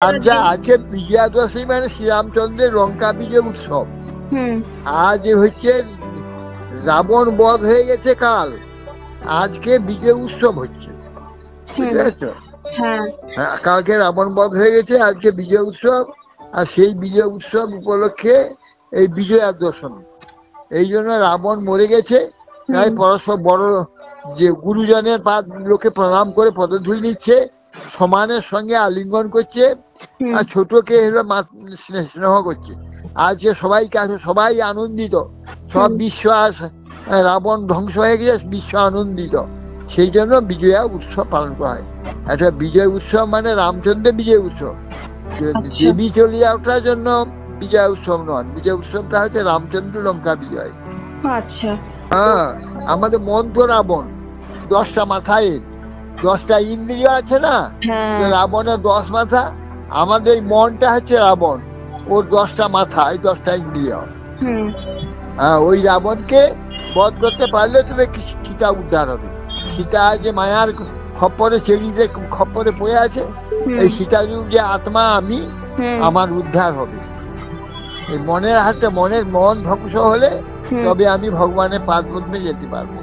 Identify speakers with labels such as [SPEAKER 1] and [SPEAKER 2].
[SPEAKER 1] আজকে বিজয়া দশমী মানে শ্রীরামচন্দ্রের লঙ্কা বিজয় উৎসব। আজ হচ্ছে রাবণ বধ হয়ে গেছে কাল, আজকে বিজয় উৎসব হচ্ছে, বুঝতে পারছো? কালকে রাবণ বধ হয়ে গেছে, আজকে বিজয় উৎসব। আর সেই বিজয় উৎসব উপলক্ষে এই বিজয়া দশমী, এই জন্য রাবণ মরে গেছে, তাই পরস্পর বড় যে গুরুজনের পা লোকে প্রণাম করে পদধূলি নিচ্ছে, সমানের সঙ্গে আলিঙ্গন করছে, আর ছোটকে স্নেহ করছে। আজকে সবাই আনন্দিত, সব বিশ্ব রাবণ ধ্বংস হয়ে গেছে, বিশ্ব আনন্দিত। সেই জন্য বিজয়া উৎসব পালন করা হয়। একটা বিজয় উৎসব মানে রামচন্দ্রের বিজয় উৎসব। দেবী চলে ওঠার জন্য বিজয় উৎসব নয়, বিজয় উৎসবটা হচ্ছে রামচন্দ্র লঙ্কা বিজয়।
[SPEAKER 2] আচ্ছা,
[SPEAKER 1] হ্যাঁ, আমাদের মন তো রাবণ, 10টা মাথায় 10টা ইন্দ্রিয় আছে না, রাবণের 10 মাথা। আমাদের মনটা হচ্ছে রাবণ, ওর 10টা মাথা, এই 10টা ইন্দ্রিয়। হ্যাঁ, ওই রাবণকে বধ করতে পারলে তুমি সীতা উদ্ধার হবে। সীতা যে মায়ার খপ্পরে চেরিদের খপ্পরে পড়ে আছে, এই সীতা যে আত্মা আমি, আমার উদ্ধার হবে। এই মনের হাতে মন ধ্বংস হলে তবে আমি ভগবানের পাদ পদ্মে যেতে পারবো।